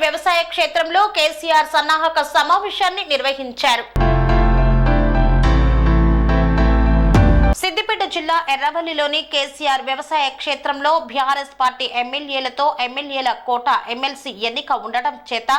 వ్యవసాయ క్షేత్రంలో కేసీఆర్ సన్నాహక సమావేశాన్ని నిర్వహించారు. సిద్దిపేట జిల్లా ఎర్రవల్లిలోని కేసీఆర్ వ్యవసాయ క్షేత్రంలో బీఆర్ఎస్ పార్టీ ఎమ్మెల్యేలతో ఎమ్మెల్యేల కోట ఎమ్మెల్సీ ఎన్నిక ఉండడం చేత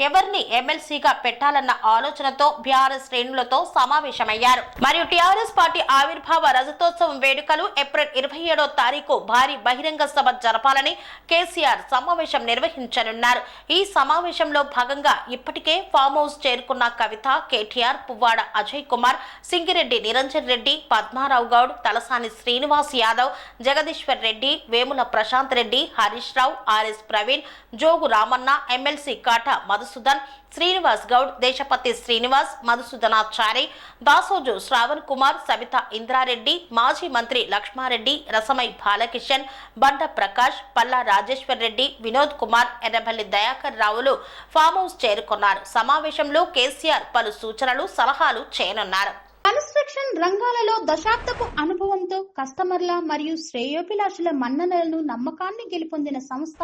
ఎవరిని ఎమ్మెల్సీగా పెట్టాలన్న ఆలోచనతో బీఆర్ఎస్ శ్రేణులతో సమావేశమయ్యారు. మరియు టీఆర్ఎస్ పార్టీ ఆవిర్భావ రజతోత్సవం వేడుకలు ఏప్రిల్ 27వ తారీఖు భారీ బహిరంగ సభ జరపాలని కేసీఆర్ సమావేశం నిర్వహించనున్నారు. ఈ సమావేశంలో భాగంగా ఇప్పటికే ఫామ్ హౌస్ చేరుకున్న కవిత, కేటీఆర్, పువ్వాడ అజయ్ కుమార్, సింగిరెడ్డి నిరంజన్ రెడ్డి, పద్మారావు గౌడ్, తలసాని శ్రీనివాస్ యాదవ్, జగదీశ్వర్ రెడ్డి, వేముల ప్రశాంత్ రెడ్డి, హరీష్ రావు, ఆర్ఎస్ ప్రవీణ్, జోగు రామన్న, ఎమ్మెల్సీ కాటా మధుసూదన్, శ్రీనివాస్ గౌడ్, దేశపతి శ్రీనివాస్, మధుసూదనాచారి, దాసోజు శ్రావణ్ కుమార్, సవిత ఇంద్రారెడ్డి, మాజీ మంత్రి లక్ష్మారెడ్డి, రసమై బాలకిషన్, బండ ప్రకాష్, పల్లా రాజేశ్వర్ రెడ్డి, వినోద్ కుమార్, ఎర్రబల్లి దయాకర్ రావులు ఫామ్ హౌస్ చేరుకున్నారు. సమావేశంలో కేసీఆర్ పలు సూచనలు, సలహాలు చేయనున్నారు. కన్స్ట్రక్షన్ రంగాలలో దశాబ్దపు అనుభవంతో కస్టమర్ల మరియు శ్రేయోభిలాషుల మన్ననలను, నమ్మకాన్ని గెలుపొందిన సంస్థ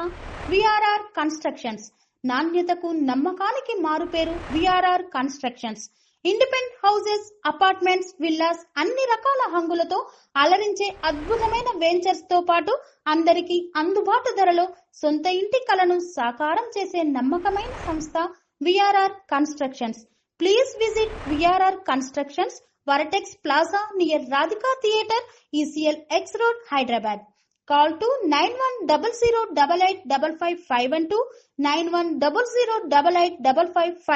విఆర్ఆర్ కన్స్ట్రక్షన్స్. నాణ్యతకు, నమ్మకానికి మారుపేరు VRR constructions. Independent houses, apartments, villas అన్ని రకాల హంగులతో అలరించే అద్భుతమైన వెంచర్స్ తో పాటు అందరికీ అందుబాటు ధరలో సొంత ఇంటి కలను సాకారం చేసే నమ్మకమైన సంస్థ VRR constructions. Please visit VRR Constructions, Varatex Plaza near Radhika Theatre, ECL X Road, Hyderabad. Call to 9100885551 9100885559.